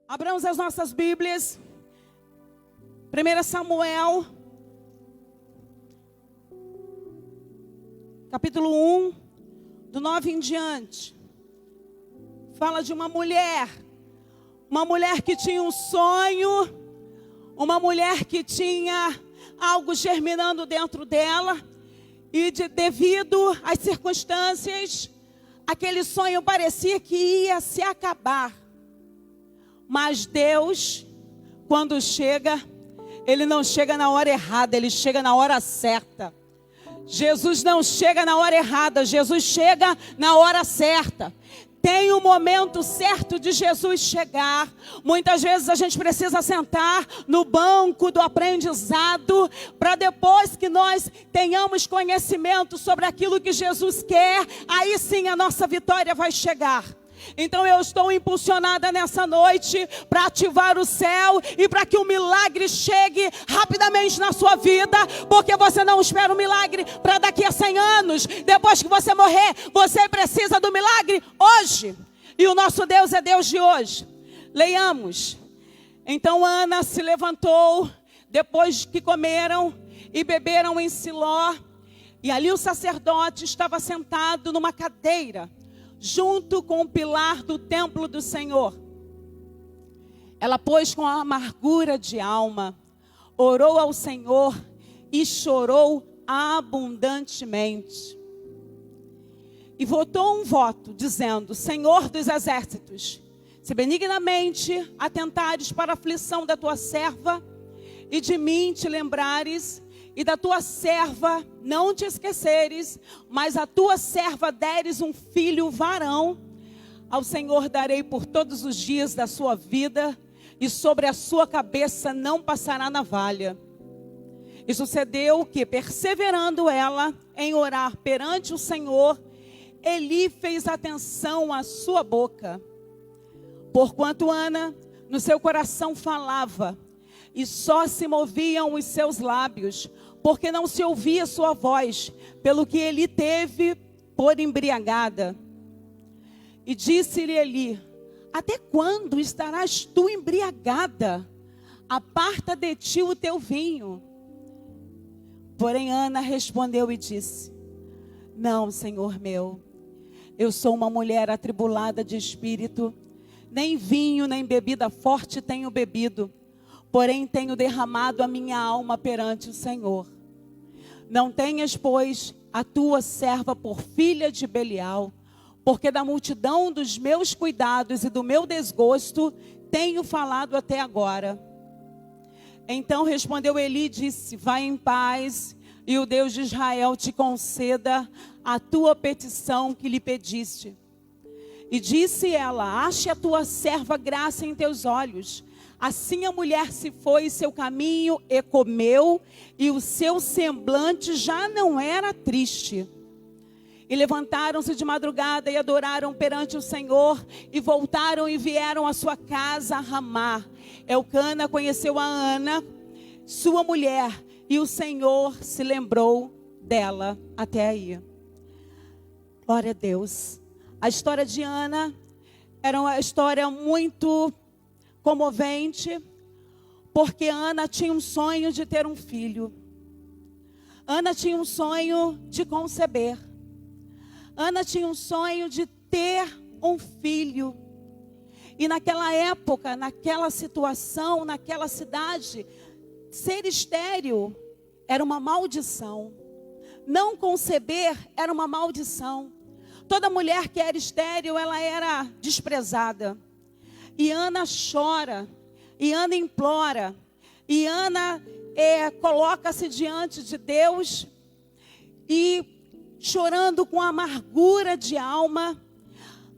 Abramos as nossas Bíblias. 1 Samuel, capítulo 1, do 9 em diante. Fala de uma mulher que tinha um sonho, uma mulher que tinha algo germinando dentro dela, e devido às circunstâncias, aquele sonho parecia que ia se acabar. Mas Deus, quando chega, Ele não chega na hora errada, Ele chega na hora certa. Jesus não chega na hora errada, Jesus chega na hora certa. Tem o momento certo de Jesus chegar. Muitas vezes a gente precisa sentar no banco do aprendizado, para depois que nós tenhamos conhecimento sobre aquilo que Jesus quer, aí sim a nossa vitória vai chegar. Então eu estou impulsionada nessa noite para ativar o céu e para que o milagre chegue rapidamente na sua vida, porque você não espera o milagre para daqui a 100 anos, depois que você morrer. Você precisa do milagre hoje, e o nosso Deus é Deus de hoje. Leiamos. Então Ana se levantou depois que comeram e beberam em Siló, e ali o sacerdote estava sentado numa cadeira junto com o pilar do templo do Senhor. Ela, pois, com amargura de alma, orou ao Senhor e chorou abundantemente. E votou um voto, dizendo: Senhor dos exércitos, se benignamente atentares para a aflição da tua serva, e de mim te lembrares, e da tua serva não te esqueceres, mas a tua serva deres um filho varão, ao Senhor darei por todos os dias da sua vida, e sobre a sua cabeça não passará navalha. E sucedeu que, perseverando ela em orar perante o Senhor, Eli fez atenção à sua boca. Porquanto Ana no seu coração falava, e só se moviam os seus lábios, porque não se ouvia sua voz, pelo que Eli teve por embriagada. E disse-lhe Eli: até quando estarás tu embriagada? Aparta de ti o teu vinho. Porém Ana respondeu e disse: não, Senhor meu, eu sou uma mulher atribulada de espírito, nem vinho nem bebida forte tenho bebido, porém tenho derramado a minha alma perante o Senhor. Não tenhas, pois, a tua serva por filha de Belial, porque da multidão dos meus cuidados e do meu desgosto tenho falado até agora. Então respondeu Eli e disse: vai em paz, e o Deus de Israel te conceda a tua petição que lhe pediste. E disse ela: ache a tua serva graça em teus olhos. Assim a mulher se foi seu caminho e comeu, e o seu semblante já não era triste. E levantaram-se de madrugada e adoraram perante o Senhor, e voltaram e vieram à sua casa a Ramá. Elcana conheceu a Ana, sua mulher, e o Senhor se lembrou dela. Até aí. Glória a Deus. A história de Ana era uma história muito comovente, porque Ana tinha um sonho de ter um filho. Ana tinha um sonho de conceber. Ana tinha um sonho de ter um filho. E naquela época, naquela situação, naquela cidade, ser estéril era uma maldição. Não conceber era uma maldição. Toda mulher que era estéril, ela era desprezada. E Ana chora, e Ana implora, e Ana coloca-se diante de Deus, e chorando com amargura de alma,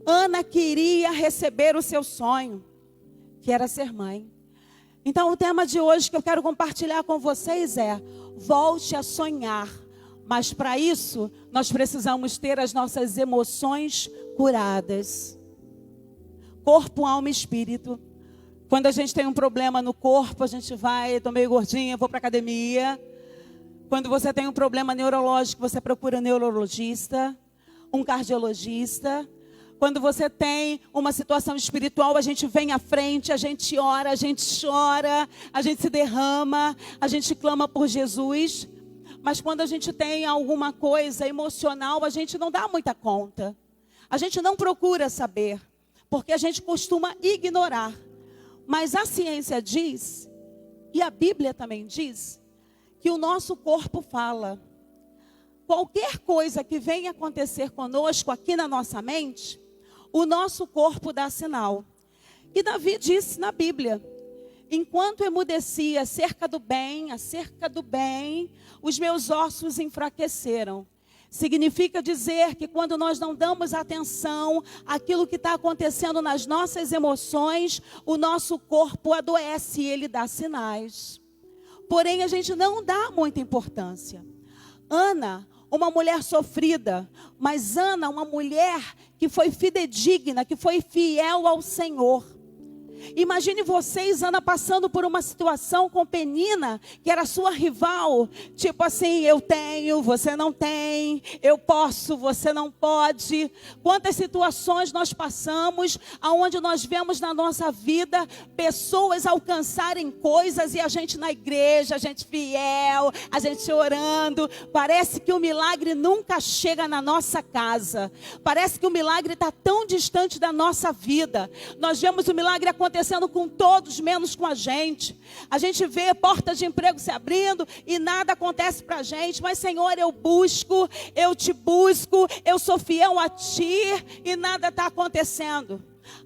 Ana queria receber o seu sonho, que era ser mãe. Então o tema de hoje que eu quero compartilhar com vocês é: volte a sonhar. Mas para isso, nós precisamos ter as nossas emoções curadas. Corpo, alma e espírito. Quando a gente tem um problema no corpo, a gente vai, estou meio gordinha, vou para a academia. Quando você tem um problema neurológico, você procura um neurologista, um cardiologista. Quando você tem uma situação espiritual, a gente vem à frente, a gente ora, a gente chora, a gente se derrama, a gente clama por Jesus. Mas quando a gente tem alguma coisa emocional, a gente não dá muita conta. A gente não procura saber, porque a gente costuma ignorar. Mas a ciência diz, e a Bíblia também diz, que o nosso corpo fala. Qualquer coisa que venha acontecer conosco aqui na nossa mente, o nosso corpo dá sinal. E Davi disse na Bíblia: enquanto emudecia acerca do bem, os meus ossos enfraqueceram. Significa dizer que quando nós não damos atenção àquilo que está acontecendo nas nossas emoções, o nosso corpo adoece e ele dá sinais. Porém, a gente não dá muita importância. Ana, uma mulher sofrida, mas Ana, uma mulher que foi fidedigna, que foi fiel ao Senhor. Imagine vocês, Ana, passando por uma situação com Penina, que era sua rival. Tipo assim, eu tenho, você não tem. Eu posso, você não pode. Quantas situações nós passamos, aonde nós vemos na nossa vida pessoas alcançarem coisas e a gente na igreja, a gente fiel, a gente orando. Parece que o milagre nunca chega na nossa casa. Parece que o milagre está tão distante da nossa vida. Nós vemos o milagre acontecendo com todos, menos com a gente. A gente vê portas de emprego se abrindo e nada acontece para a gente. Mas Senhor, eu busco, eu te busco, eu sou fiel a ti e nada está acontecendo.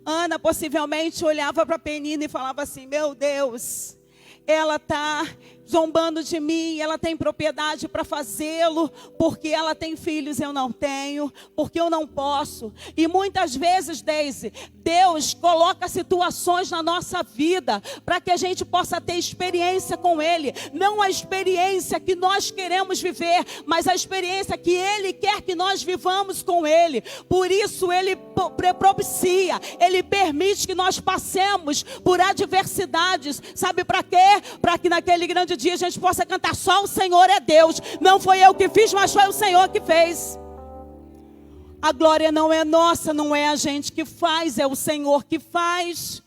Ana possivelmente olhava para Penina e falava assim: meu Deus, ela está zombando de mim, ela tem propriedade para fazê-lo, porque ela tem filhos, eu não tenho, porque eu não posso. E muitas vezes, Deise, Deus coloca situações na nossa vida para que a gente possa ter experiência com Ele. Não a experiência que nós queremos viver, mas a experiência que Ele quer que nós vivamos com Ele. Por isso Ele propicia, Ele permite que nós passemos por adversidades. Sabe para quê? Para que naquele grande dia a gente possa cantar: só o Senhor é Deus. Não foi eu que fiz, mas foi o Senhor que fez. A glória não é nossa, não é a gente que faz, é o Senhor que faz.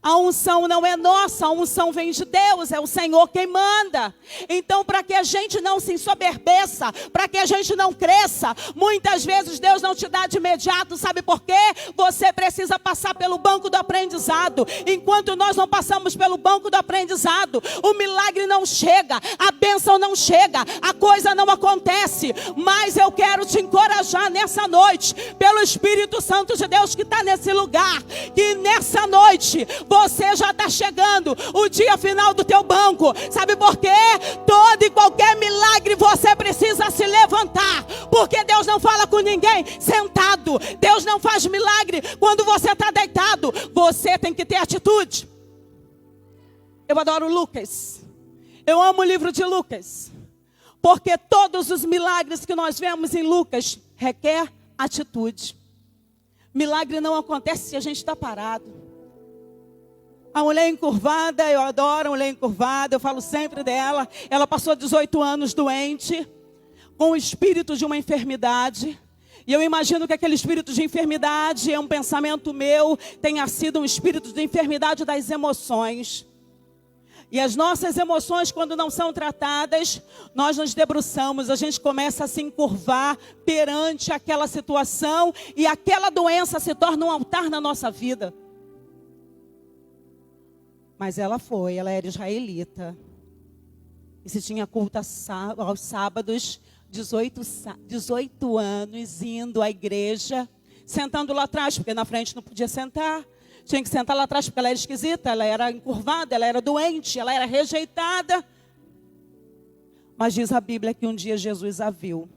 A unção não é nossa, a unção vem de Deus, é o Senhor quem manda. Então, para que a gente não se ensoberbeça, para que a gente não cresça, muitas vezes Deus não te dá de imediato. Sabe por quê? Você precisa passar pelo banco do aprendizado. Enquanto nós não passamos pelo banco do aprendizado, o milagre não chega, a bênção não chega, a coisa não acontece. Mas eu quero te encorajar nessa noite, pelo Espírito Santo de Deus que está nesse lugar, que nessa noite você já está chegando o dia final do teu banco. Sabe por quê? Todo e qualquer milagre você precisa se levantar, porque Deus não fala com ninguém sentado. Deus não faz milagre quando você está deitado. Você tem que ter atitude. Eu adoro Lucas. Eu amo o livro de Lucas, porque todos os milagres que nós vemos em Lucas requer atitude. Milagre não acontece se a gente está parado. A mulher encurvada, eu adoro a mulher encurvada, eu falo sempre dela. Ela passou 18 anos doente, com o espírito de uma enfermidade. E eu imagino que aquele espírito de enfermidade, é um pensamento meu, tenha sido um espírito de enfermidade das emoções. E as nossas emoções, quando não são tratadas, nós nos debruçamos, a gente começa a se encurvar perante aquela situação, e aquela doença se torna um altar na nossa vida. Mas ela era israelita. E se tinha culto aos sábados, 18 anos, indo à igreja, sentando lá atrás, porque na frente não podia sentar. Tinha que sentar lá atrás, porque ela era esquisita, ela era encurvada, ela era doente, ela era rejeitada. Mas diz a Bíblia que um dia Jesus a viu.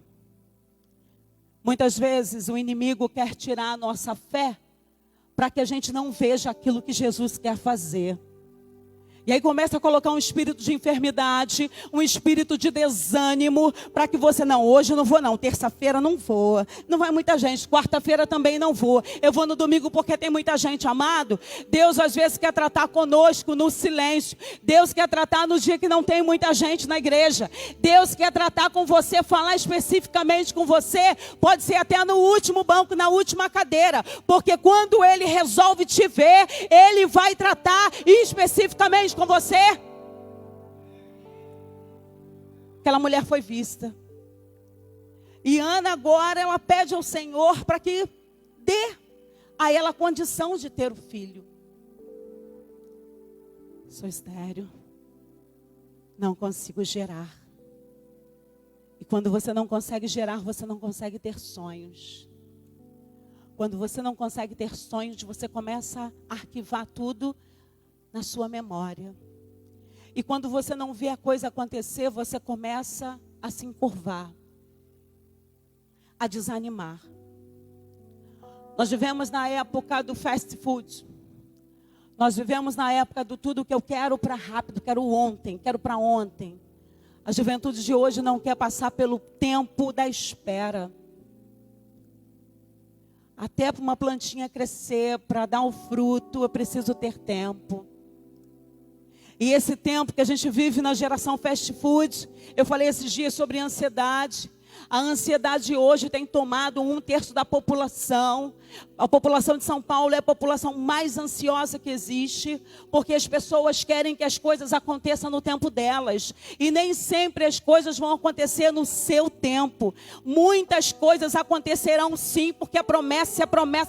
Muitas vezes o inimigo quer tirar a nossa fé, para que a gente não veja aquilo que Jesus quer fazer. E aí começa a colocar um espírito de enfermidade, um espírito de desânimo, para que você, não, hoje eu não vou não, terça-feira não vou, não vai muita gente, quarta-feira também não vou, eu vou no domingo porque tem muita gente, amado. Deus às vezes quer tratar conosco no silêncio, Deus quer tratar no dia que não tem muita gente na igreja, Deus quer tratar com você, falar especificamente com você, pode ser até no último banco, na última cadeira, porque quando Ele resolve te ver, Ele vai tratar especificamente com você. Aquela mulher foi vista. E Ana agora ela pede ao Senhor para que dê a ela a condição de ter o filho. Sou estéril. Não consigo gerar. E quando você não consegue gerar, você não consegue ter sonhos. Quando você não consegue ter sonhos, você começa a arquivar tudo na sua memória. E quando você não vê a coisa acontecer, você começa a se encurvar, a desanimar. Nós vivemos na época do fast food. Nós vivemos na época do tudo que eu quero para rápido, quero ontem, quero para ontem. A juventude de hoje não quer passar pelo tempo da espera. Até para uma plantinha crescer, para dar um fruto, eu preciso ter tempo. E esse tempo que a gente vive na geração fast food, eu falei esses dias sobre ansiedade. A ansiedade hoje tem tomado 1/3 da população. A população de São Paulo é a população mais ansiosa que existe, porque as pessoas querem que as coisas aconteçam no tempo delas. E nem sempre as coisas vão acontecer no seu tempo. Muitas coisas acontecerão sim, porque a promessa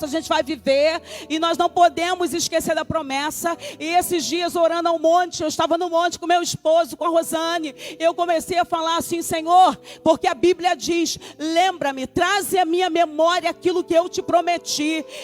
a gente vai viver. E nós não podemos esquecer da promessa. E esses dias orando ao monte, eu estava no monte com meu esposo, com a Rosane. Eu comecei a falar assim, Senhor, porque a Bíblia diz, lembra-me, traze à minha memória aquilo que eu te prometi.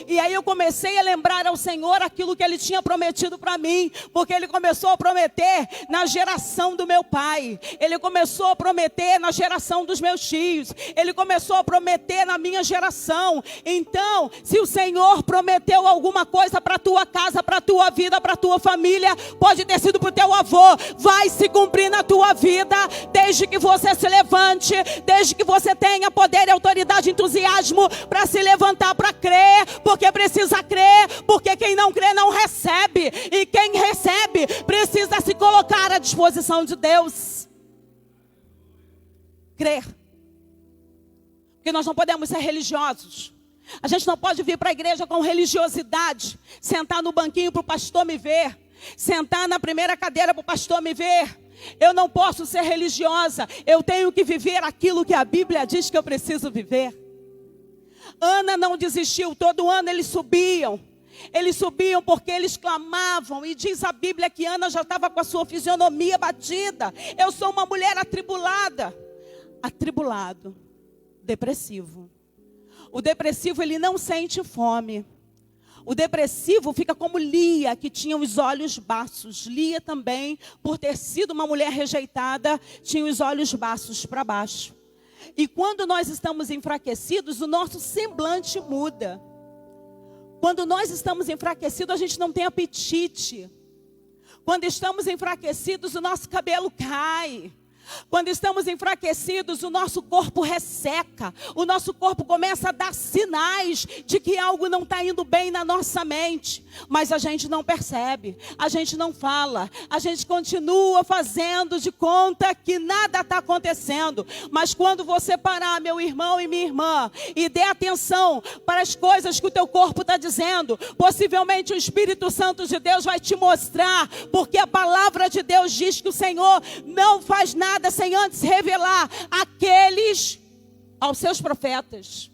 E aí eu comecei a lembrar ao Senhor aquilo que Ele tinha prometido para mim, porque Ele começou a prometer na geração do meu pai, Ele começou a prometer na geração dos meus tios, Ele começou a prometer na minha geração. Então, se o Senhor prometeu alguma coisa para a tua casa, para a tua vida, para a tua família, pode ter sido para o teu avô, vai se cumprir na tua vida, desde que você se levante, desde que você tenha poder e autoridade, entusiasmo para se levantar, para crer, porque precisa crer, porque quem não crê não recebe, e quem recebe precisa se colocar à disposição de Deus. Crer. Porque nós não podemos ser religiosos. A gente não pode vir para a igreja com religiosidade, sentar no banquinho para o pastor me ver, sentar na primeira cadeira para o pastor me ver. Eu não posso ser religiosa, eu tenho que viver aquilo que a Bíblia diz que eu preciso viver. Ana não desistiu, todo ano eles subiam porque eles clamavam, e diz a Bíblia que Ana já estava com a sua fisionomia batida. Eu sou uma mulher atribulada, atribulado, depressivo. O depressivo ele não sente fome. O depressivo fica como Lia, que tinha os olhos baços. Lia também, por ter sido uma mulher rejeitada, tinha os olhos baços para baixo. E quando nós estamos enfraquecidos, o nosso semblante muda. Quando nós estamos enfraquecidos, a gente não tem apetite. Quando estamos enfraquecidos, o nosso cabelo cai. Quando estamos enfraquecidos, o nosso corpo resseca. O nosso corpo começa a dar sinais de que algo não está indo bem na nossa mente. Mas a gente não percebe, a gente não fala, a gente continua fazendo de conta que nada está acontecendo. Mas quando você parar, meu irmão e minha irmã, e der atenção para as coisas que o teu corpo está dizendo, possivelmente o Espírito Santo de Deus vai te mostrar, porque a palavra de Deus diz que o Senhor não faz nada sem antes revelar aqueles aos seus profetas.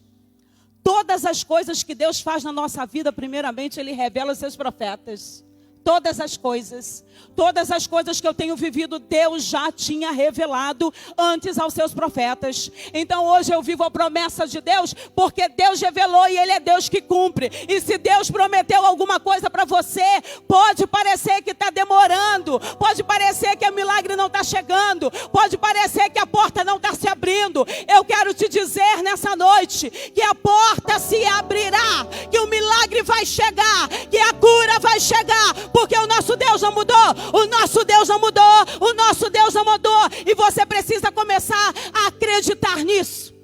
Todas as coisas que Deus faz na nossa vida, primeiramente Ele revela aos seus profetas. Todas as coisas que eu tenho vivido, Deus já tinha revelado antes aos seus profetas. Então hoje eu vivo a promessa de Deus, porque Deus revelou e Ele é Deus que cumpre. E se Deus prometeu alguma coisa para você, pode parecer que está demorando, pode parecer que o milagre não está chegando, pode parecer que a porta não está se abrindo. Eu quero te dizer nessa noite, que a porta se abrirá, que o milagre vai chegar, que a cura vai chegar, porque o nosso Deus não mudou, o nosso Deus não mudou, o nosso Deus não mudou. E você precisa começar a acreditar nisso.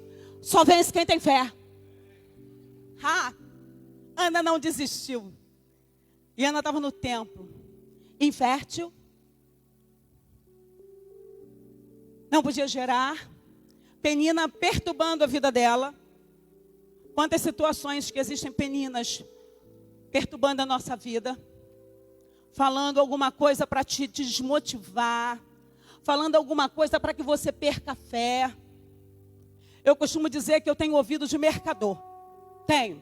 Só vence quem tem fé. Ana não desistiu. E Ana estava no templo, infértil, não podia gerar, Penina perturbando a vida dela. Quantas situações que existem peninas perturbando a nossa vida, falando alguma coisa para te desmotivar, falando alguma coisa para que você perca a fé. Eu costumo dizer que eu tenho ouvido de mercador. Tenho.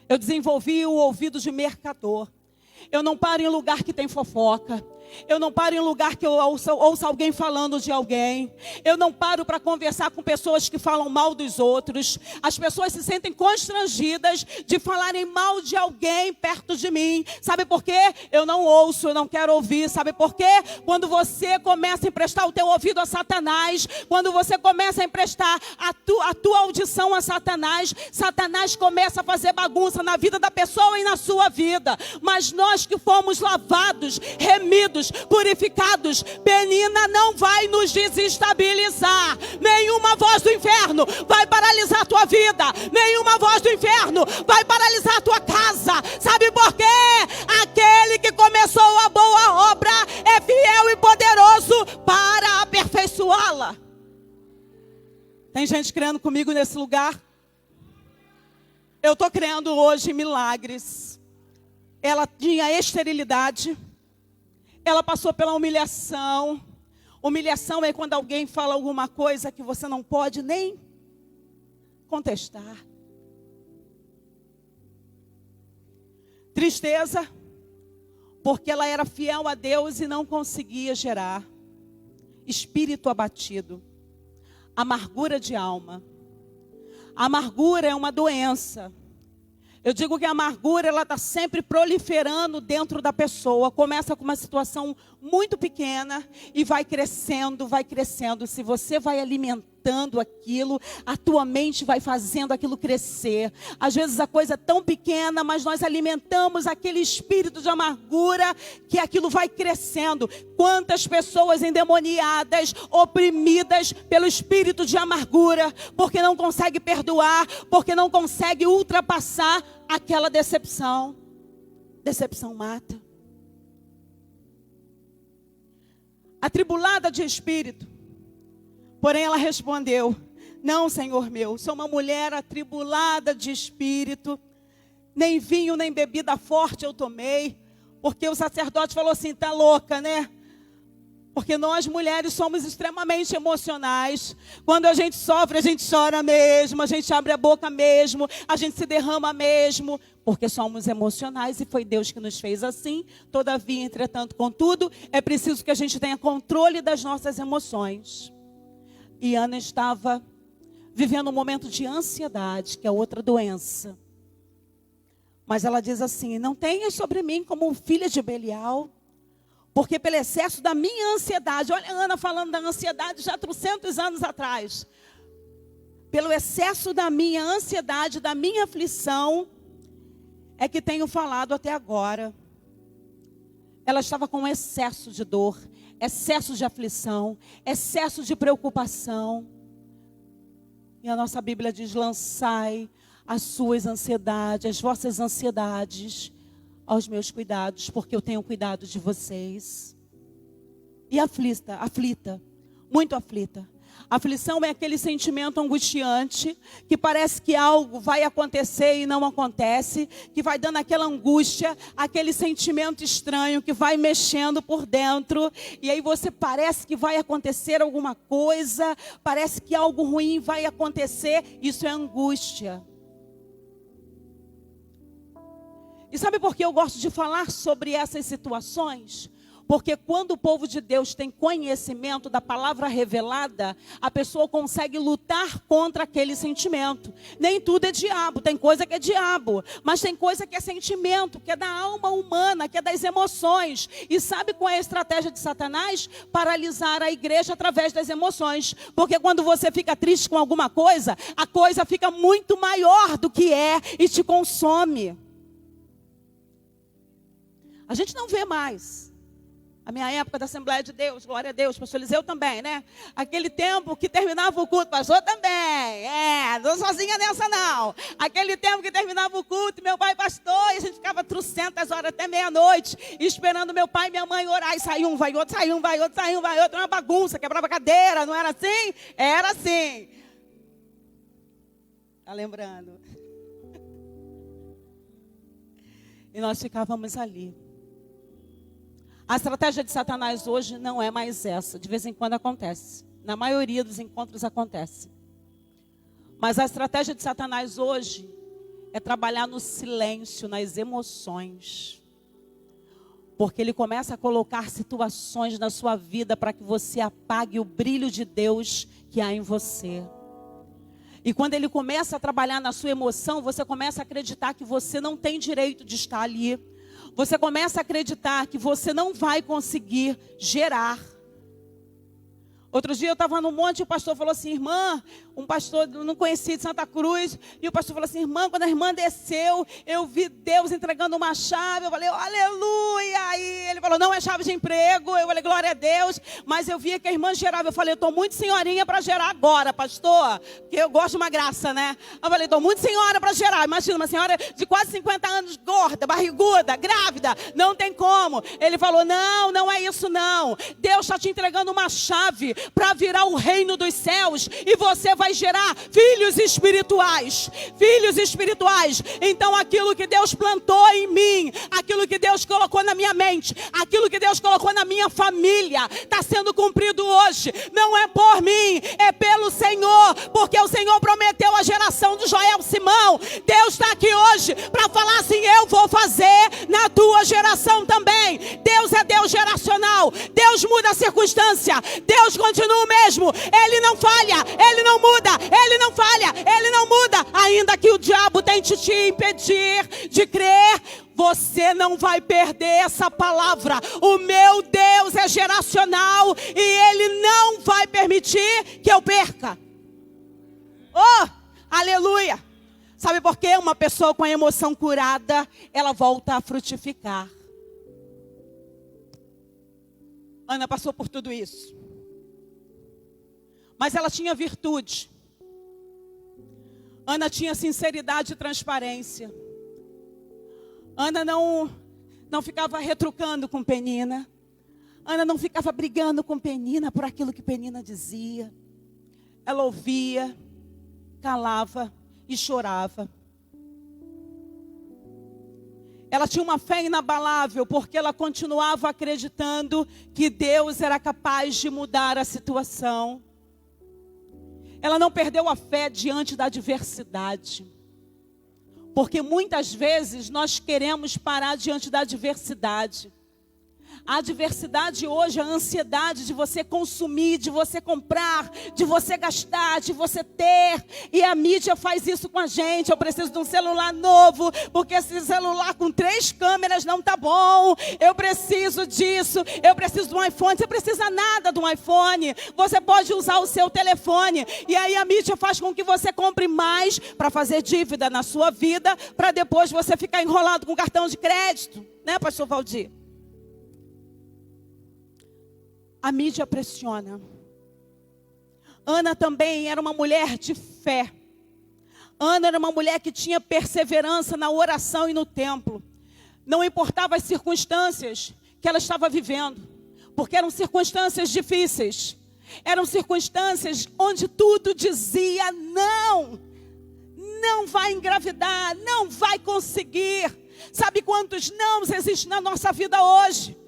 Eu desenvolvi o ouvido de mercador. Eu não paro em lugar que tem fofoca. Eu não paro em lugar que eu ouça alguém falando de alguém. Eu não paro para conversar com pessoas que falam mal dos outros. As pessoas se sentem constrangidas de falarem mal de alguém perto de mim. Sabe por quê? Eu não ouço, eu não quero ouvir. Sabe por quê? Quando você começa a emprestar o teu ouvido a Satanás, quando você começa a emprestar a tua audição a Satanás, Satanás começa a fazer bagunça na vida da pessoa e na sua vida. Mas nós que fomos lavados, remidos, purificados, Penina não vai nos desestabilizar. Nenhuma voz do inferno vai paralisar a tua vida. Nenhuma voz do inferno vai paralisar a tua casa. Sabe por quê? Aquele que começou a boa obra é fiel e poderoso para aperfeiçoá-la. Tem gente crendo comigo nesse lugar? Eu estou crendo hoje em milagres. Ela tinha esterilidade. Ela passou pela humilhação. Humilhação é quando alguém fala alguma coisa que você não pode nem contestar. Tristeza, porque ela era fiel a Deus e não conseguia gerar. Espírito abatido. Amargura de alma. A amargura é uma doença. Eu digo que a amargura, ela está sempre proliferando dentro da pessoa. Começa com uma situação muito pequena e vai crescendo, vai crescendo. Se você vai alimentando aquilo, a tua mente vai fazendo aquilo crescer. Às vezes a coisa é tão pequena, mas nós alimentamos aquele espírito de amargura que aquilo vai crescendo. Quantas pessoas endemoniadas, oprimidas pelo espírito de amargura, porque não consegue perdoar, porque não consegue ultrapassar aquela decepção. Decepção mata. Atribulada de espírito, porém ela respondeu: não, Senhor meu, sou uma mulher atribulada de espírito, nem vinho nem bebida forte eu tomei, porque o sacerdote falou assim: tá louca, né? Porque nós mulheres somos extremamente emocionais. Quando a gente sofre, a gente chora mesmo, a gente abre a boca mesmo, a gente se derrama mesmo, porque somos emocionais e foi Deus que nos fez assim. Todavia, entretanto, contudo, é preciso que a gente tenha controle das nossas emoções. E Ana estava vivendo um momento de ansiedade, que é outra doença. Mas ela diz assim: não tenhas sobre mim como filha de Belial, porque pelo excesso da minha ansiedade, olha a Ana falando da ansiedade já há 300 anos atrás. Pelo excesso da minha ansiedade, da minha aflição, é que tenho falado até agora. Ela estava com excesso de dor, excesso de aflição, excesso de preocupação. E a nossa Bíblia diz: lançai as suas ansiedades, as vossas ansiedades aos meus cuidados, porque eu tenho cuidado de vocês. E aflita, muito aflita. Aflição é aquele sentimento angustiante, que parece que algo vai acontecer e não acontece, que vai dando aquela angústia, aquele sentimento estranho que vai mexendo por dentro, e aí você parece que vai acontecer alguma coisa, parece que algo ruim vai acontecer. Isso é angústia. E sabe por que eu gosto de falar sobre essas situações? Porque quando o povo de Deus tem conhecimento da palavra revelada, a pessoa consegue lutar contra aquele sentimento. Nem tudo é diabo, tem coisa que é diabo, mas tem coisa que é sentimento, que é da alma humana, que é das emoções. E sabe qual é a estratégia de Satanás? Paralisar a igreja através das emoções. Porque quando você fica triste com alguma coisa, a coisa fica muito maior do que é e te consome. A gente não vê mais A minha época da Assembleia de Deus, glória a Deus, pastor Eliseu também, né? Aquele tempo que terminava o culto, pastor também. Não sou sozinha nessa não. Aquele tempo que terminava o culto, meu pai pastor, e a gente ficava 300 horas até meia-noite, esperando meu pai e minha mãe orar, e saía um, vai outro, saía um, vai outro, saía um, vai outro, uma bagunça, quebrava cadeira, não era assim? Era assim. Tá lembrando? E nós ficávamos ali. A estratégia de Satanás hoje não é mais essa. De vez em quando acontece. Na maioria dos encontros acontece. Mas a estratégia de Satanás hoje é trabalhar no silêncio, nas emoções. Porque ele começa a colocar situações na sua vida para que você apague o brilho de Deus que há em você. E quando ele começa a trabalhar na sua emoção, você começa a acreditar que você não tem direito de estar ali. Você começa a acreditar que você não vai conseguir gerar. Outro dia eu estava no monte e o pastor falou assim, irmã, um pastor não conhecido de Santa Cruz, e o pastor falou assim, irmã, quando a irmã desceu, eu vi Deus entregando uma chave, eu falei, aleluia, aí ele falou, não é chave de emprego, eu falei, glória a Deus, mas eu via que a irmã gerava, eu falei, eu estou muito senhorinha para gerar agora, pastor, porque eu gosto de uma graça, né? Eu falei, estou muito senhora para gerar, imagina, uma senhora de quase 50 anos, gorda, barriguda, grávida, não tem como. Ele falou, não é isso não, Deus está te entregando uma chave, para virar o reino dos céus, e você vai gerar filhos espirituais, então aquilo que Deus plantou em mim, aquilo que Deus colocou na minha mente, aquilo que Deus colocou na minha família, está sendo cumprido hoje, não é por mim, é pelo Senhor, porque o Senhor prometeu a geração de Joel Simão, Deus está aqui hoje, para falar assim, eu vou fazer na tua geração também. Deus é Deus geracional, Deus muda a circunstância, Deus continua o mesmo, Ele não falha, Ele não muda, Ele não falha, Ele não muda, ainda que o diabo tente te impedir de crer, você não vai perder essa palavra. O meu Deus é geracional e Ele não vai permitir que eu perca. Oh, aleluia! Sabe por quê? Uma pessoa com a emoção curada, ela volta a frutificar. Ana passou por tudo isso. Mas ela tinha virtude. Ana tinha sinceridade e transparência. Ana não ficava retrucando com Penina. Ana não ficava brigando com Penina por aquilo que Penina dizia. Ela ouvia, calava e chorava. Ela tinha uma fé inabalável, porque ela continuava acreditando que Deus era capaz de mudar a situação. Ela não perdeu a fé diante da adversidade. Porque muitas vezes nós queremos parar diante da adversidade. A adversidade hoje, a ansiedade de você consumir, de você comprar, de você gastar, de você ter. E a mídia faz isso com a gente. Eu preciso de um celular novo, porque esse celular com 3 câmeras não tá bom. Eu preciso disso, eu preciso de um iPhone. Você precisa nada de um iPhone. Você pode usar o seu telefone. E aí a mídia faz com que você compre mais para fazer dívida na sua vida, para depois você ficar enrolado com cartão de crédito. Né, pastor Valdir? A mídia pressiona. Ana também era uma mulher de fé. Ana era uma mulher que tinha perseverança na oração e no templo. Não importava as circunstâncias que ela estava vivendo, porque eram circunstâncias difíceis. Eram circunstâncias onde tudo dizia não. Não vai engravidar, não vai conseguir. Sabe quantos nãos existem na nossa vida hoje?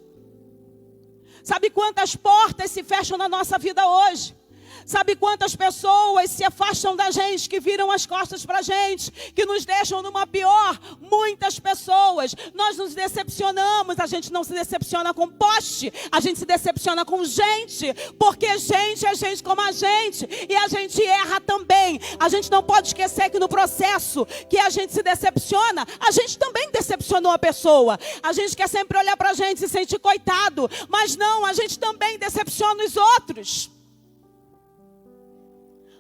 Sabe quantas portas se fecham na nossa vida hoje? Sabe quantas pessoas se afastam da gente, que viram as costas para a gente, que nos deixam numa pior? Muitas pessoas. Nós nos decepcionamos. A gente não se decepciona com poste, a gente se decepciona com gente, porque gente é gente como a gente, e a gente erra também. A gente não pode esquecer que no processo que a gente se decepciona, a gente também decepcionou a pessoa. A gente quer sempre olhar para a gente e se sentir coitado, mas não, a gente também decepciona os outros.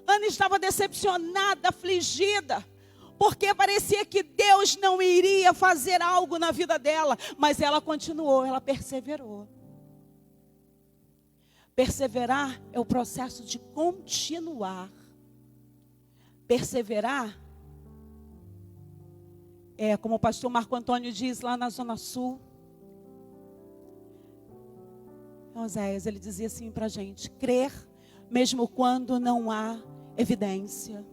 Ana estava decepcionada, afligida, porque parecia que Deus não iria fazer algo na vida dela, mas ela continuou, ela perseverou. Perseverar é o processo de continuar. Perseverar é, como o pastor Marco Antônio diz lá na Zona Sul, Oséias, ele dizia assim para a gente: crer mesmo quando não há evidência.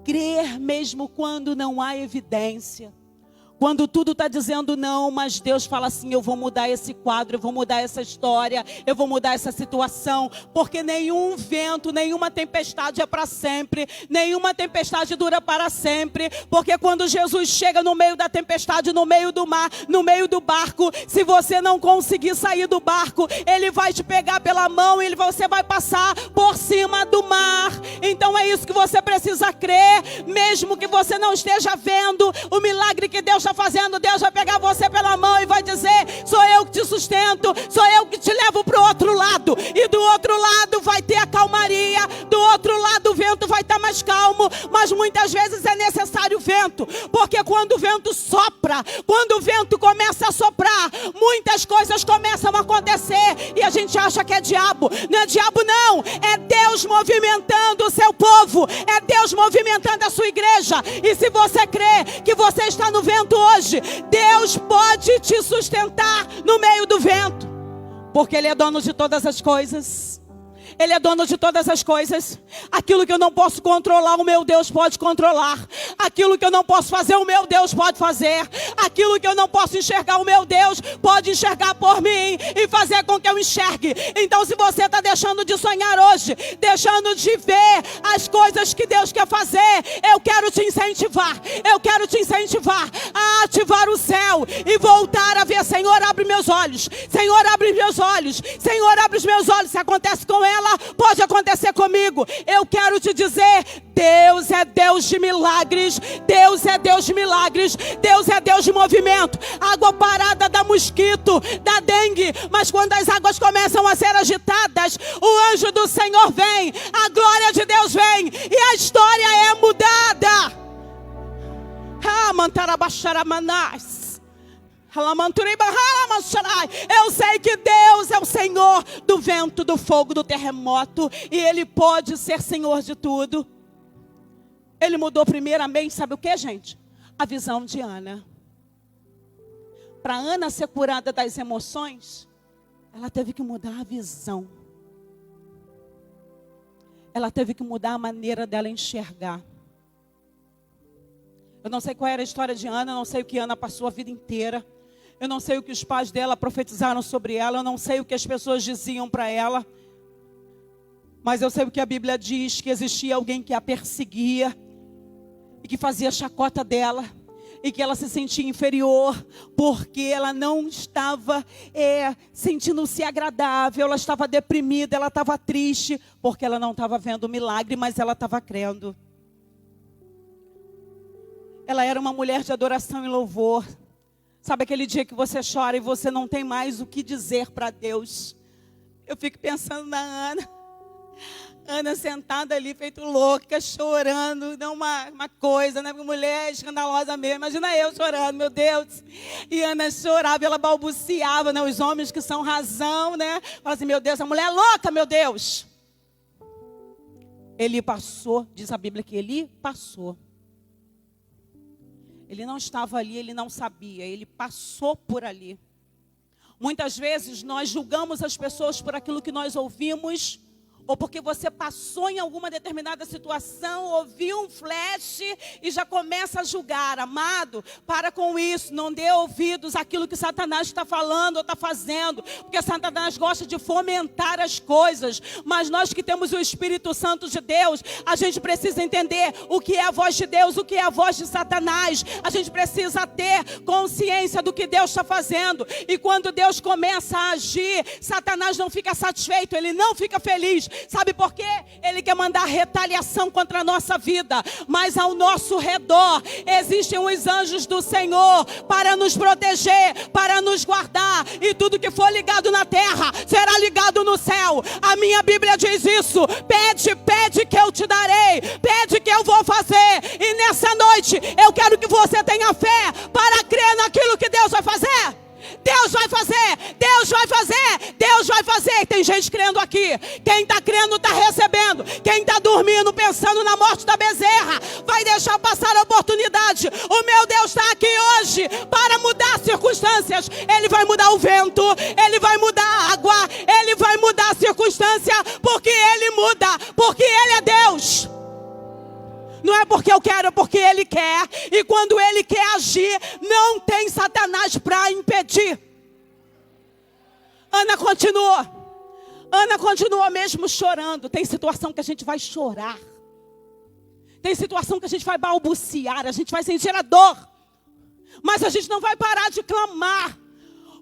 Crer mesmo quando não há evidência. Quando tudo está dizendo não, mas Deus fala assim: eu vou mudar esse quadro, eu vou mudar essa história, eu vou mudar essa situação. Porque nenhum vento, nenhuma tempestade é para sempre. Nenhuma tempestade dura para sempre. Porque quando Jesus chega no meio da tempestade, no meio do mar, no meio do barco, se você não conseguir sair do barco, Ele vai te pegar pela mão e você vai passar por cima do mar. Então é isso que você precisa crer. Mesmo que você não esteja vendo o milagre que Deus está fazendo, Deus vai pegar você pela mão e vai dizer: sou eu que te sustento, sou eu que te levo para o outro lado. E do outro lado vai ter a calmaria, do outro lado o vento vai estar mais calmo. Mas muitas vezes é necessário vento, porque quando o vento sopra, quando o vento começa a soprar, muitas coisas começam a acontecer e a gente acha que é diabo. Não é diabo não, é Deus movimentando o seu povo, é Deus movimentando a sua igreja. E se você crê que você está no vento hoje, Deus pode te sustentar no meio do vento, porque Ele é dono de todas as coisas. Ele é dono de todas as coisas. Aquilo que eu não posso controlar, o meu Deus pode controlar. Aquilo que eu não posso fazer, o meu Deus pode fazer. Aquilo que eu não posso enxergar, o meu Deus pode enxergar por mim e fazer com que eu enxergue. Então, se você está deixando de sonhar hoje, deixando de ver as coisas que Deus quer fazer, eu quero te incentivar. Eu quero te incentivar a ativar o céu e voltar a ver: Senhor, abre meus olhos. Senhor, abre meus olhos. Senhor, abre os meus olhos. Se acontece com ela, pode acontecer comigo. Eu quero te dizer: Deus é Deus de milagres. Deus é Deus de milagres. Deus é Deus de movimento. Água parada dá mosquito, dá dengue. Mas quando as águas começam a ser agitadas, o anjo do Senhor vem, a glória de Deus vem e a história é mudada. Eu sei que Deus é o Senhor do vento, do fogo, do terremoto, e Ele pode ser Senhor de tudo. Ele mudou primeiramente, sabe o que, gente? A visão de Ana. Para Ana ser curada das emoções, ela teve que mudar a visão. Ela teve que mudar a maneira dela enxergar. Eu não sei qual era a história de Ana, eu não sei o que Ana passou a vida inteira. Eu não sei o que os pais dela profetizaram sobre ela, eu não sei o que as pessoas diziam para ela. Mas eu sei o que a Bíblia diz, que existia alguém que a perseguia e que fazia chacota dela. E que ela se sentia inferior, porque ela não estava sentindo-se agradável, ela estava deprimida, ela estava triste, porque ela não estava vendo o milagre, mas ela estava crendo. Ela era uma mulher de adoração e louvor. Sabe aquele dia que você chora e você não tem mais o que dizer para Deus? Eu fico pensando na Ana. Ana sentada ali, feito louca, chorando. Não uma coisa, né? Mulher escandalosa mesmo. Imagina eu chorando, meu Deus. E Ana chorava, ela balbuciava, né? Os homens que são razão, né? Fala assim: meu Deus, a mulher é louca, meu Deus. Ele passou, diz a Bíblia que ele passou. Ele não estava ali, ele não sabia, ele passou por ali. Muitas vezes nós julgamos as pessoas por aquilo que nós ouvimos, ou porque você passou em alguma determinada situação, ouviu um flash e já começa a julgar. Amado, para com isso, não dê ouvidos àquilo que Satanás está falando ou está fazendo, porque Satanás gosta de fomentar as coisas, mas nós que temos o Espírito Santo de Deus, a gente precisa entender o que é a voz de Deus, o que é a voz de Satanás. A gente precisa ter consciência do que Deus está fazendo, e quando Deus começa a agir, Satanás não fica satisfeito, ele não fica feliz. Sabe por quê? Ele quer mandar retaliação contra a nossa vida, mas ao nosso redor existem os anjos do Senhor para nos proteger, para nos guardar, e tudo que for ligado na terra será ligado no céu. A minha Bíblia diz isso: pede, pede que eu te darei, pede que eu vou fazer. E nessa noite eu quero que você tenha fé para crer naquilo que Deus vai fazer. Deus vai fazer, Deus vai fazer, Deus vai fazer. Tem gente crendo aqui. Quem está crendo está recebendo. Quem está dormindo pensando na morte da bezerra vai deixar passar a oportunidade. O meu Deus está aqui hoje para mudar as circunstâncias. Ele vai mudar o vento, Ele vai mudar a água, Ele vai mudar a circunstância, porque Ele muda, porque Ele é Deus. Não é porque eu quero, é porque Ele quer. E quando Ele quer agir, não tem Satanás para impedir. Ana continuou mesmo chorando. Tem situação que a gente vai chorar. Tem situação que a gente vai balbuciar, a gente vai sentir a dor. Mas a gente não vai parar de clamar.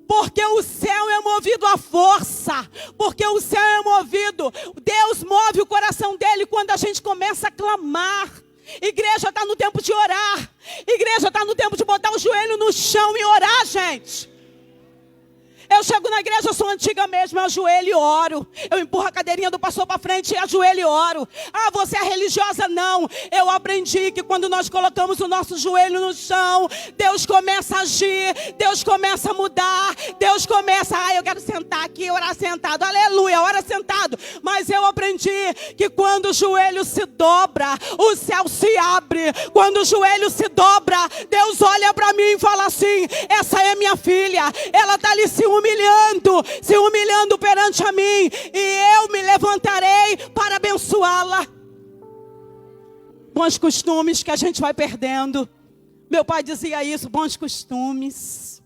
Porque o céu é movido à força. Porque o céu é movido. Deus move o coração dele quando a gente começa a clamar. Igreja está no tempo de orar. Igreja está no tempo de botar o joelho no chão e orar, gente. Eu chego na igreja, eu sou antiga mesmo, eu ajoelho e oro. Eu empurro a cadeirinha do pastor para frente e ajoelho e oro. Ah, você é religiosa? Não. Eu aprendi que quando nós colocamos o nosso joelho no chão, Deus começa a agir, Deus começa a mudar, Deus começa, eu quero sentar aqui, orar sentado. Aleluia, ora sentado. Mas eu aprendi que quando o joelho se dobra, o céu se abre. Quando o joelho se dobra, Deus olha para mim e fala assim: essa é minha filha, ela está ali se humilhando perante a mim, e eu me levantarei para abençoá-la. Bons costumes que a gente vai perdendo. Meu pai dizia isso, bons costumes.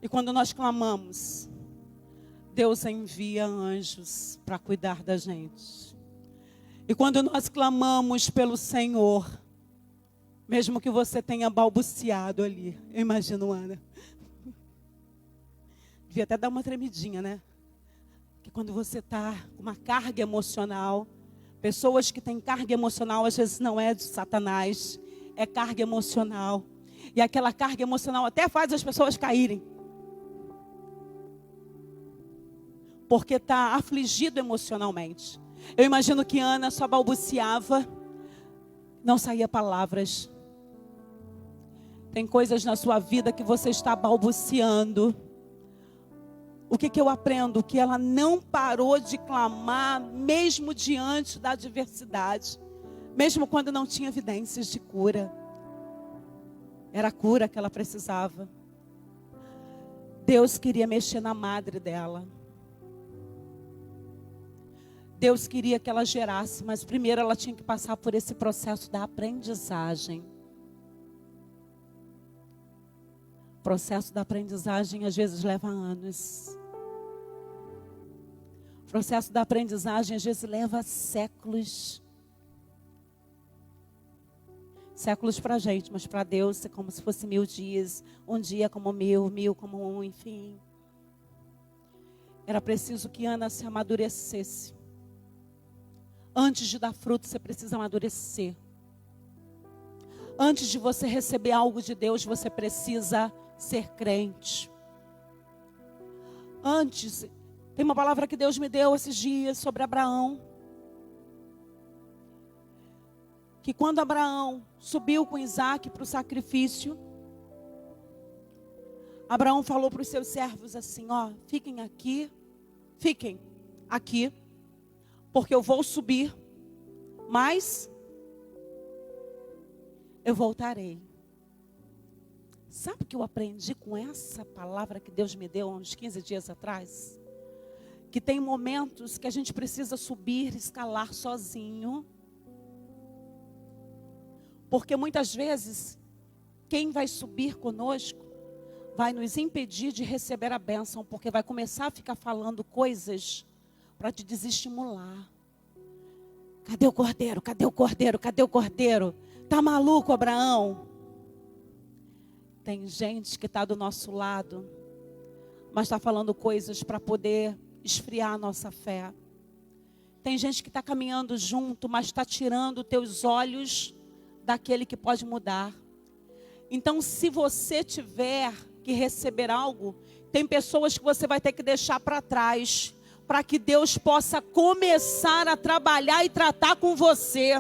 E quando nós clamamos, Deus envia anjos para cuidar da gente. E quando nós clamamos pelo Senhor, mesmo que você tenha balbuciado ali, eu imagino, Ana. Devia até dar uma tremidinha, né? Que quando você está com uma carga emocional, pessoas que têm carga emocional, às vezes não é de Satanás, é carga emocional. E aquela carga emocional até faz as pessoas caírem. Porque está afligido emocionalmente. Eu imagino que Ana só balbuciava, não saía palavras. Tem coisas na sua vida que você está balbuciando. O que eu aprendo? Que ela não parou de clamar, mesmo diante da adversidade. Mesmo quando não tinha evidências de cura. Era a cura que ela precisava. Deus queria mexer na madre dela. Deus queria que ela gerasse, mas primeiro ela tinha que passar por esse processo da aprendizagem. O processo da aprendizagem às vezes leva anos. O processo da aprendizagem às vezes leva séculos. Séculos para a gente, mas para Deus é como se fosse 1000 dias. Um dia como 1000, 1000 como um, enfim. Era preciso que Ana se amadurecesse. Antes de dar fruto, você precisa amadurecer. Antes de você receber algo de Deus, você precisa ser crente. Antes, tem uma palavra que Deus me deu esses dias sobre Abraão. Que quando Abraão subiu com Isaac para o sacrifício, Abraão falou para os seus servos assim: fiquem aqui, porque eu vou subir, mas eu voltarei. Sabe o que eu aprendi com essa palavra que Deus me deu há uns 15 dias atrás? Que tem momentos que a gente precisa subir, escalar sozinho. Porque muitas vezes, quem vai subir conosco vai nos impedir de receber a bênção, porque vai começar a ficar falando coisas para te desestimular. Cadê o cordeiro? Cadê o cordeiro? Cadê o cordeiro? Tá maluco, Abraão? Tem gente que está do nosso lado, mas está falando coisas para poder esfriar a nossa fé. Tem gente que está caminhando junto, mas está tirando teus olhos daquele que pode mudar. Então, se você tiver que receber algo, tem pessoas que você vai ter que deixar para trás, para que Deus possa começar a trabalhar e tratar com você.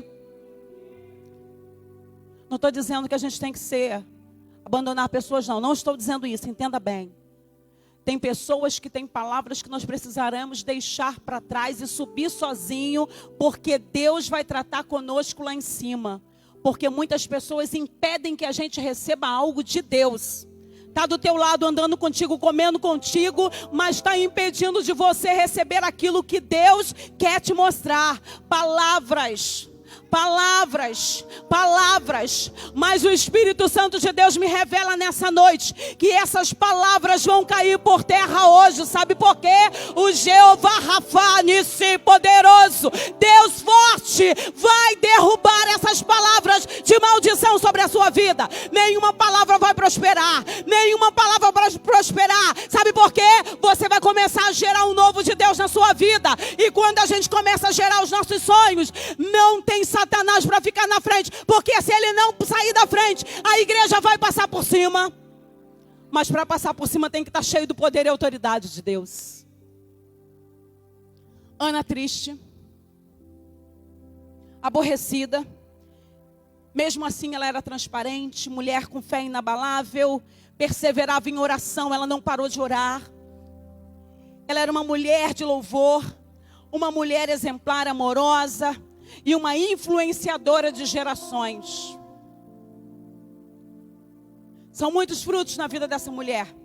Não estou dizendo que a gente tem que ser Abandonar pessoas não estou dizendo isso, entenda bem. Tem pessoas que têm palavras que nós precisaremos deixar para trás e subir sozinho, porque Deus vai tratar conosco lá em cima. Porque muitas pessoas impedem que a gente receba algo de Deus. Está do teu lado, andando contigo, comendo contigo, mas está impedindo de você receber aquilo que Deus quer te mostrar. Palavras. Mas o Espírito Santo de Deus me revela nessa noite que essas palavras vão cair por terra hoje. Sabe por quê? O Jeová Rafa, Nissi, poderoso, Deus forte, vai derrubar essas palavras de maldição sobre a sua vida. Nenhuma palavra vai prosperar. Sabe por quê? Você vai começar a gerar um novo de Deus na sua vida. E quando a gente começa a gerar os nossos sonhos, não tem Satanás para ficar na frente, porque se ele não sair da frente, a igreja vai passar por cima. Mas para passar por cima tem que estar cheio do poder e autoridade de Deus. Ana triste, aborrecida, mesmo assim ela era transparente, mulher com fé inabalável, perseverava em oração, ela não parou de orar. Ela era uma mulher de louvor, uma mulher exemplar, amorosa, e uma influenciadora de gerações. São muitos frutos na vida dessa mulher.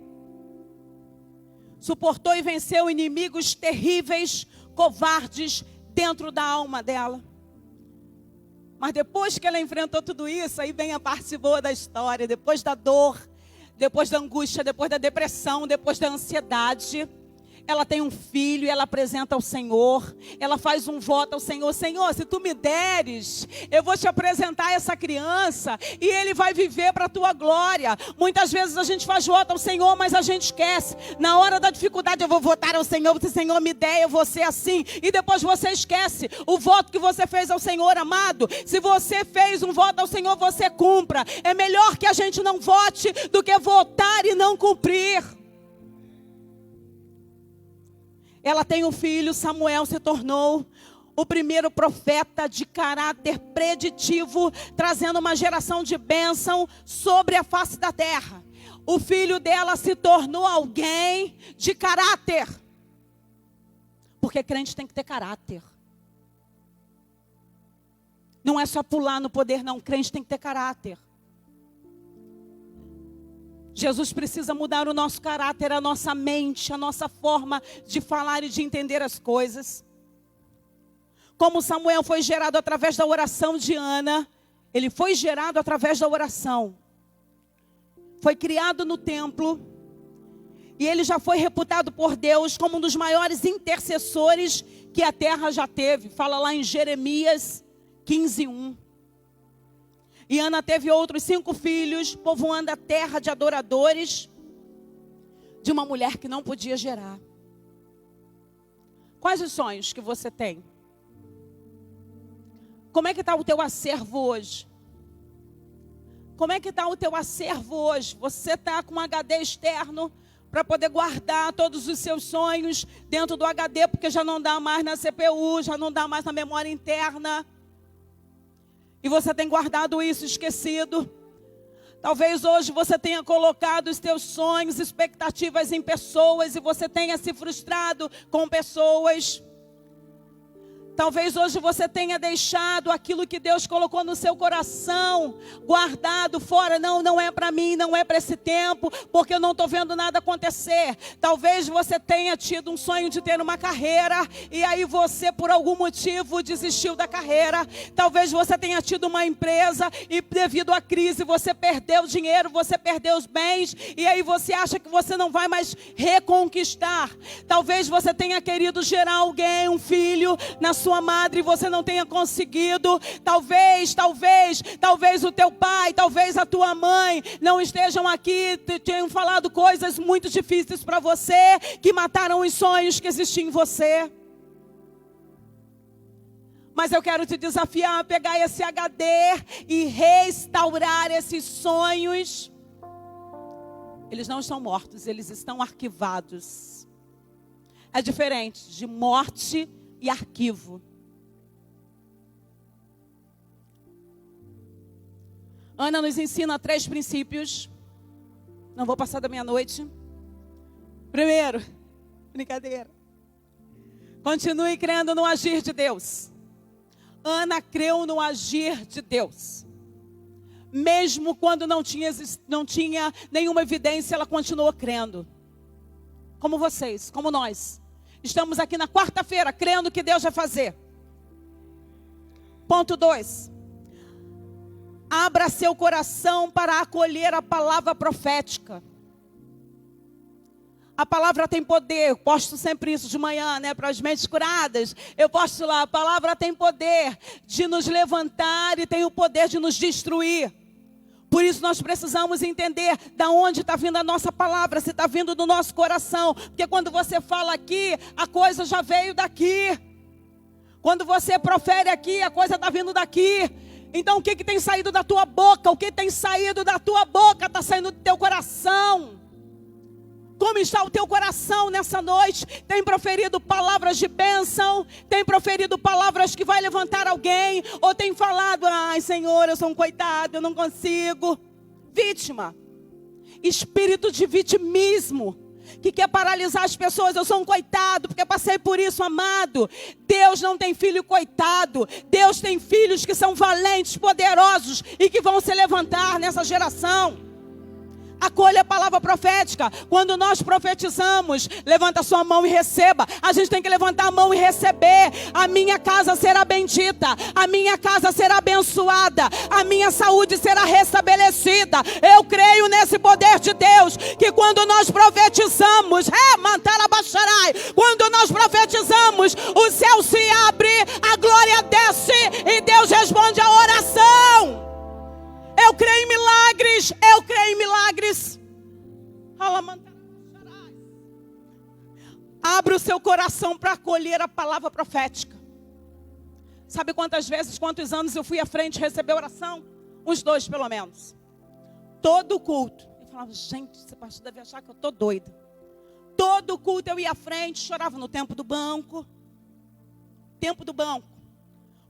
Suportou e venceu inimigos terríveis, covardes, dentro da alma dela. Mas depois que ela enfrentou tudo isso, aí vem a parte boa da história. Depois da dor, depois da angústia, depois da depressão, depois da ansiedade, ela tem um filho e ela apresenta ao Senhor. Ela faz um voto ao Senhor. Senhor, se tu me deres, eu vou te apresentar essa criança e ele vai viver para a tua glória. Muitas vezes a gente faz voto ao Senhor, mas a gente esquece. Na hora da dificuldade eu vou votar ao Senhor. Se o Senhor me der, eu vou ser assim. E depois você esquece o voto que você fez ao Senhor, amado. Se você fez um voto ao Senhor, você cumpra. É melhor que a gente não vote do que votar e não cumprir. Ela tem um filho, Samuel se tornou o primeiro profeta de caráter preditivo, trazendo uma geração de bênção sobre a face da terra. O filho dela se tornou alguém de caráter. Porque crente tem que ter caráter. Não é só pular no poder, não. Crente tem que ter caráter. Jesus precisa mudar o nosso caráter, a nossa mente, a nossa forma de falar e de entender as coisas. Como Samuel foi gerado através da oração de Ana, ele foi gerado através da oração. Foi criado no templo e ele já foi reputado por Deus como um dos maiores intercessores que a terra já teve. Fala lá em Jeremias 15:1. E Ana teve outros 5 filhos, povoando a terra de adoradores, de uma mulher que não podia gerar. Quais os sonhos que você tem? Como é que está o teu acervo hoje? Como é que está o teu acervo hoje? Você está com um HD externo para poder guardar todos os seus sonhos dentro do HD, porque já não dá mais na CPU, já não dá mais na memória interna. E você tem guardado isso esquecido. Talvez hoje você tenha colocado os teus sonhos, expectativas em pessoas e você tenha se frustrado com pessoas. Talvez hoje você tenha deixado aquilo que Deus colocou no seu coração, guardado fora. Não é para mim, não é para esse tempo, porque eu não estou vendo nada acontecer. Talvez você tenha tido um sonho de ter uma carreira, e aí você por algum motivo desistiu da carreira. Talvez você tenha tido uma empresa, e devido à crise você perdeu dinheiro, você perdeu os bens, e aí você acha que você não vai mais reconquistar. Talvez você tenha querido gerar alguém, um filho, na sua madre, você não tenha conseguido. Talvez o teu pai, talvez a tua mãe não estejam aqui, tenham falado coisas muito difíceis para você, que mataram os sonhos que existiam em você. Mas eu quero te desafiar a pegar esse HD e restaurar esses sonhos. Eles não estão mortos, eles estão arquivados. É diferente de morte e arquivo. Ana nos ensina 3 princípios Não vou passar da meia-noite. Primeiro, brincadeira. Continue crendo no agir de Deus. Ana creu no agir de Deus. Mesmo quando não tinha nenhuma evidência, ela continuou crendo. Como vocês, como nós. Estamos aqui na quarta-feira, crendo que Deus vai fazer. Ponto 2. Abra seu coração para acolher a palavra profética. A palavra tem poder. Eu posto sempre isso de manhã, né? Para as mentes curadas. Eu posto lá, a palavra tem poder de nos levantar e tem o poder de nos destruir. Por isso nós precisamos entender de onde está vindo a nossa palavra, se está vindo do nosso coração. Porque quando você fala aqui, a coisa já veio daqui. Quando você profere aqui, a coisa está vindo daqui. Então o que tem saído da tua boca? O que tem saído da tua boca está saindo do teu coração. Como está o teu coração nessa noite? Tem proferido palavras de bênção? Tem proferido palavras que vai levantar alguém? Ou tem falado, ai Senhor, eu sou um coitado, eu não consigo. Vítima. Espírito de vitimismo. Que quer paralisar as pessoas. Eu sou um coitado, porque passei por isso, amado. Deus não tem filho coitado. Deus tem filhos que são valentes, poderosos e que vão se levantar nessa geração. Acolha a palavra profética. Quando nós profetizamos, levanta a sua mão e receba. A gente tem que levantar a mão e receber. A minha casa será bendita. A minha casa será abençoada. A minha saúde será restabelecida. Eu creio nesse poder de Deus. Que quando nós profetizamos, quando nós profetizamos, o céu se abre, a glória desce e Deus responde a oração. Eu creio em milagres, eu creio em milagres. Abra o seu coração para acolher a palavra profética. Sabe quantas vezes, quantos anos eu fui à frente receber oração? Uns 2 pelo menos. Todo culto. Eu falava, gente, esse pastor deve achar que eu estou doida. Todo culto eu ia à frente, chorava no tempo do banco. Tempo do banco.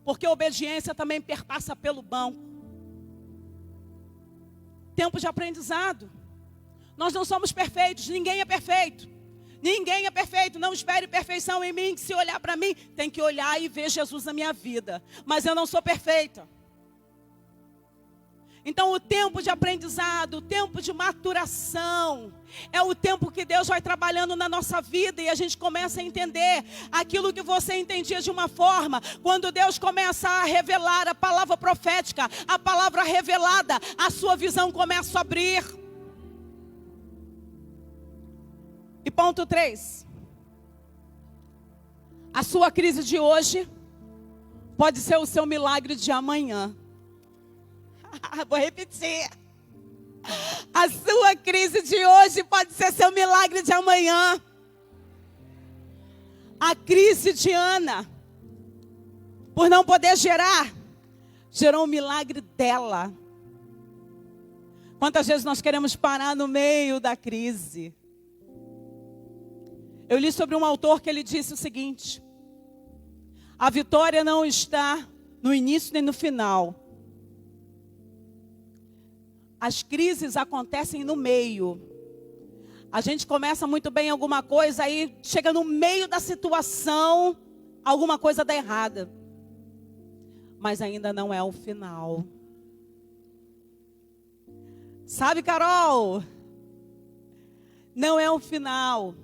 Porque a obediência também perpassa pelo banco. Tempo de aprendizado. Nós não somos perfeitos, ninguém é perfeito. Ninguém é perfeito, não espere perfeição em mim. Que se olhar para mim, tem que olhar e ver Jesus na minha vida. Mas eu não sou perfeita. Então o tempo de aprendizado, o tempo de maturação, é o tempo que Deus vai trabalhando na nossa vida e a gente começa a entender aquilo que você entendia de uma forma. Quando Deus começa a revelar a palavra profética, a palavra revelada, a sua visão começa a abrir. E ponto 3. A sua crise de hoje pode ser o seu milagre de amanhã. Vou repetir. A sua crise de hoje pode ser seu milagre de amanhã. A crise de Ana, por não poder gerar, gerou um milagre dela. Quantas vezes nós queremos parar no meio da crise? Eu li sobre um autor que ele disse o seguinte: a vitória não está no início nem no final. As crises acontecem no meio. A gente começa muito bem alguma coisa, aí chega no meio da situação, alguma coisa dá errada. Mas ainda não é o final. Sabe, Carol? Não é o final.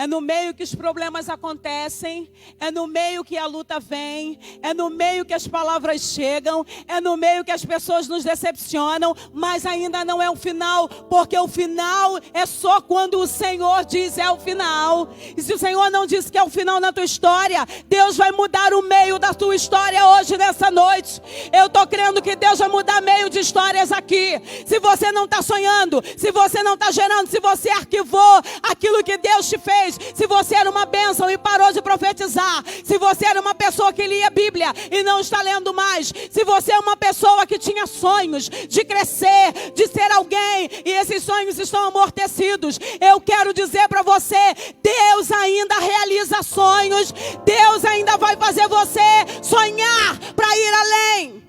É no meio que os problemas acontecem, é no meio que a luta vem, é no meio que as palavras chegam, é no meio que as pessoas nos decepcionam, mas ainda não é o final, porque o final é só quando o Senhor diz é o final. E se o Senhor não disse que é o final na tua história, Deus vai mudar o meio da tua história hoje, nessa noite. Eu estou crendo que Deus vai mudar meio de histórias aqui. Se você não está sonhando, se você não está gerando, se você arquivou aquilo que Deus te fez, se você era uma bênção e parou de profetizar, se você era uma pessoa que lia a Bíblia e não está lendo mais, se você é uma pessoa que tinha sonhos de crescer, de ser alguém, e esses sonhos estão amortecidos, eu quero dizer para você, Deus ainda realiza sonhos, Deus ainda vai fazer você sonhar para ir além.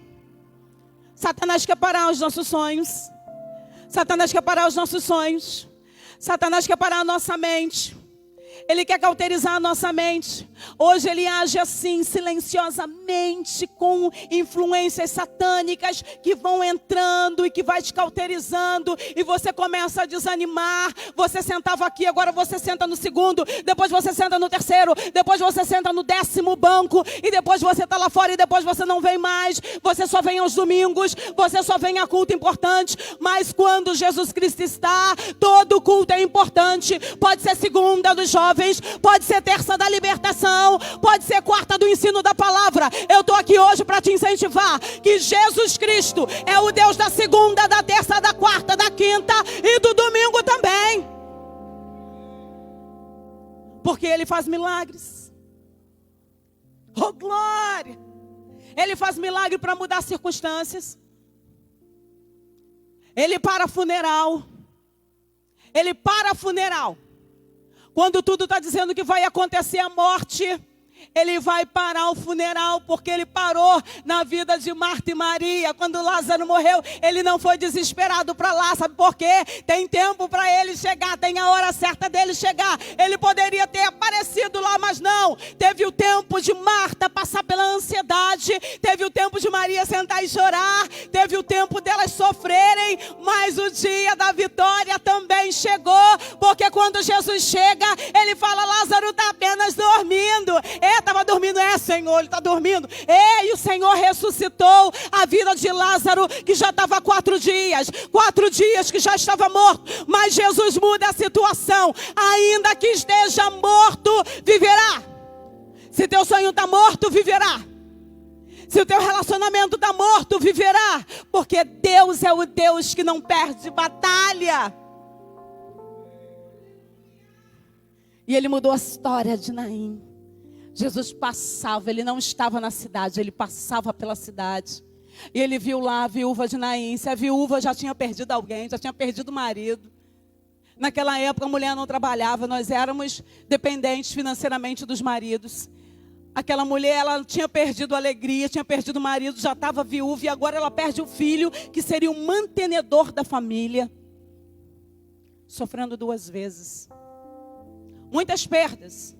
Satanás quer parar os nossos sonhos. Satanás quer parar os nossos sonhos. Satanás quer parar a nossa mente. Ele quer cauterizar a nossa mente. Hoje ele age assim, silenciosamente, com influências satânicas que vão entrando e que vai te cauterizando. E você começa a desanimar. Você sentava aqui, agora você senta no segundo. Depois você senta no terceiro. Depois você senta no 10º banco. E depois você está lá fora e depois você não vem mais. Você só vem aos domingos. Você só vem a culto importante. Mas quando Jesus Cristo está, todo culto é importante. Pode ser segunda dos jovens. Pode ser terça da libertação, pode ser quarta do ensino da palavra. Eu estou aqui hoje para te incentivar que Jesus Cristo é o Deus da segunda, da terça, da quarta, da quinta e do domingo também. Porque Ele faz milagres. Oh, glória! Ele faz milagre para mudar circunstâncias. Ele para funeral. Ele para funeral. Quando tudo está dizendo que vai acontecer a morte, Ele vai parar o funeral, porque Ele parou na vida de Marta e Maria. Quando Lázaro morreu, Ele não foi desesperado para lá, sabe por quê? Tem tempo para Ele chegar, tem a hora certa dele chegar. Ele poderia ter aparecido lá, mas não. Teve o tempo de Marta passar pela ansiedade, teve o tempo de Maria sentar e chorar, teve o tempo delas sofrerem, mas o dia da vitória também chegou, porque quando Jesus chega, Ele fala: Lázaro está apenas dormindo. Estava dormindo, Senhor, ele está dormindo. E o Senhor ressuscitou a vida de Lázaro, que já estava 4 dias que já estava morto. Mas Jesus muda a situação. Ainda que esteja morto, viverá. Se teu sonho está morto, viverá. Se o teu relacionamento está morto, viverá. Porque Deus é o Deus que não perde batalha. E Ele mudou a história de Naim. Jesus passava, Ele não estava na cidade, Ele passava pela cidade. E Ele viu lá a viúva de Naim. Se a viúva já tinha perdido alguém, já tinha perdido o marido. Naquela época a mulher não trabalhava, nós éramos dependentes financeiramente dos maridos. Aquela mulher, ela tinha perdido a alegria, tinha perdido o marido, já estava viúva. E agora ela perde o filho, que seria o mantenedor da família. Sofrendo 2 vezes. Muitas perdas.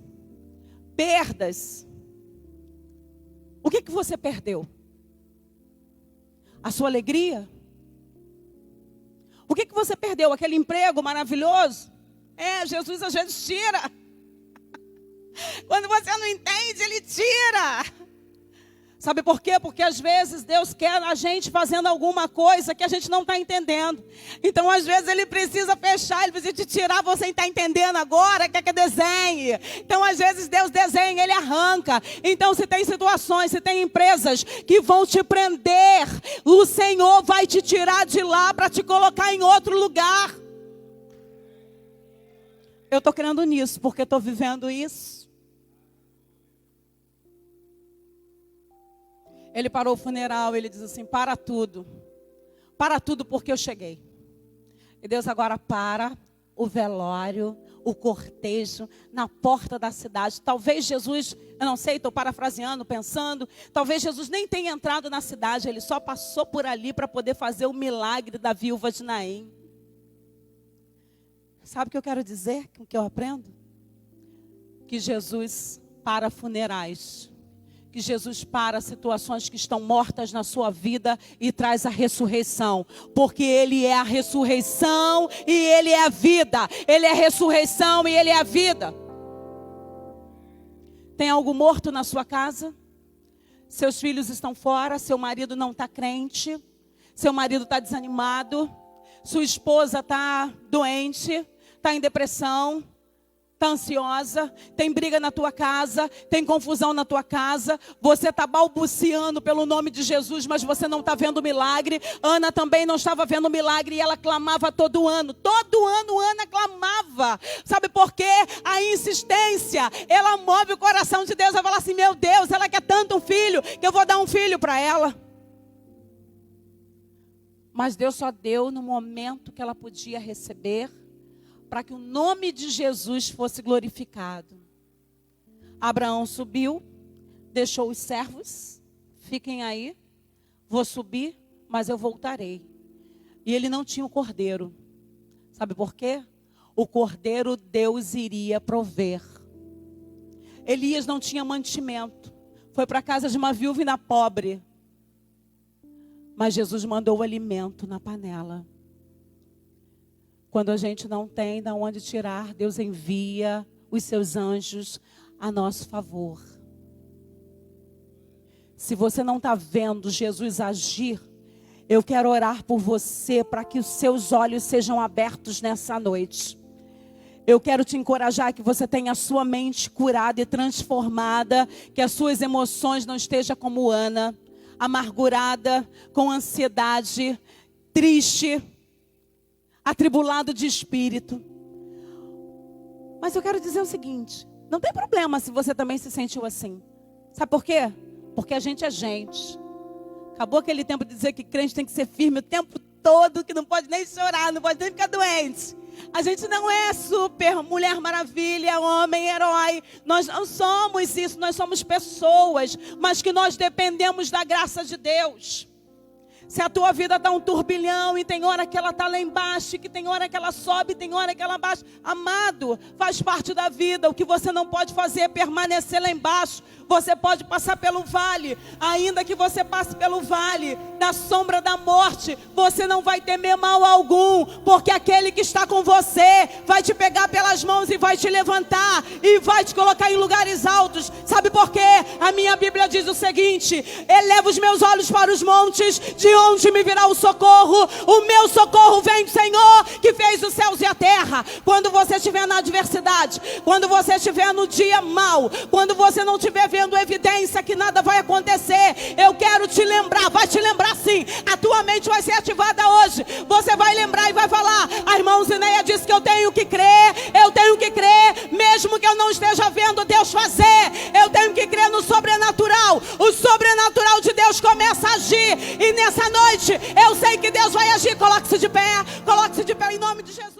O que você perdeu? A sua alegria? O que você perdeu? Aquele emprego maravilhoso? Jesus às vezes tira. Quando você não entende, Ele tira. Sabe por quê? Porque às vezes Deus quer a gente fazendo alguma coisa que a gente não está entendendo. Então às vezes Ele precisa fechar, Ele precisa te tirar. Você está entendendo agora, quer que desenhe. Então às vezes Deus desenha, Ele arranca. Então se tem situações, se tem empresas que vão te prender, o Senhor vai te tirar de lá para te colocar em outro lugar. Eu estou crendo nisso, porque estou vivendo isso. Ele parou o funeral, Ele diz assim: para tudo porque eu cheguei. E Deus agora para o velório, o cortejo, na porta da cidade. Talvez Jesus, eu não sei, estou parafraseando, pensando, talvez Jesus nem tenha entrado na cidade, Ele só passou por ali para poder fazer o milagre da viúva de Naim. Sabe o que eu quero dizer, o que eu aprendo? Que Jesus para funerais. Que Jesus para situações que estão mortas na sua vida e traz a ressurreição. Porque Ele é a ressurreição e Ele é a vida. Ele é a ressurreição e Ele é a vida. Tem algo morto na sua casa? Seus filhos estão fora, seu marido não está crente, seu marido está desanimado, sua esposa está doente, está em depressão. Está ansiosa, tem briga na tua casa, tem confusão na tua casa, você está balbuciando pelo nome de Jesus, mas você não está vendo milagre. Ana também não estava vendo milagre e ela clamava todo ano Ana clamava. Sabe por quê? A insistência, ela move o coração de Deus. Ela fala assim: meu Deus, ela quer tanto um filho, que eu vou dar um filho para ela. Mas Deus só deu no momento que ela podia receber, para que o nome de Jesus fosse glorificado. Abraão subiu, deixou os servos: fiquem aí, vou subir, mas eu voltarei. E ele não tinha o cordeiro. Sabe por quê? O cordeiro Deus iria prover. Elias não tinha mantimento. Foi para a casa de uma viúva pobre. Mas Jesus mandou o alimento na panela. Quando a gente não tem de onde tirar, Deus envia os seus anjos a nosso favor. Se você não está vendo Jesus agir, eu quero orar por você para que os seus olhos sejam abertos nessa noite. Eu quero te encorajar que você tenha a sua mente curada e transformada, que as suas emoções não estejam como Ana, amargurada, com ansiedade, triste, atribulado de espírito. Mas eu quero dizer o seguinte, não tem problema se você também se sentiu assim. Sabe por quê? Porque a gente é gente. Acabou aquele tempo de dizer que crente tem que ser firme o tempo todo, que não pode nem chorar, não pode nem ficar doente. A gente não é super mulher maravilha, homem, herói. Nós não somos isso, nós somos pessoas, mas que nós dependemos da graça de Deus. Se a tua vida está um turbilhão e tem hora que ela está lá embaixo, que tem hora que ela sobe, tem hora que ela baixa. Amado, faz parte da vida. O que você não pode fazer é permanecer lá embaixo. Você pode passar pelo vale, ainda que você passe pelo vale da sombra da morte, você não vai temer mal algum, porque aquele que está com você vai te pegar pelas mãos e vai te levantar e vai te colocar em lugares altos. Sabe por quê? A minha Bíblia diz o seguinte: eleva os meus olhos para os montes, de onde me virá o socorro? O meu socorro vem do Senhor, que fez os céus e a terra. Quando você estiver na adversidade, quando você estiver no dia mau, quando você não estiver vendo evidência que nada vai acontecer, eu quero te lembrar, vai te lembrar sim, a tua mente vai ser ativada hoje, você vai lembrar e vai falar: a irmã Zineia disse que eu tenho que crer, mesmo que eu não esteja vendo Deus fazer, eu tenho que crer no sobrenatural. O sobrenatural de Deus começa a agir, e nessa noite eu sei que Deus vai agir. Coloque-se de pé em nome de Jesus.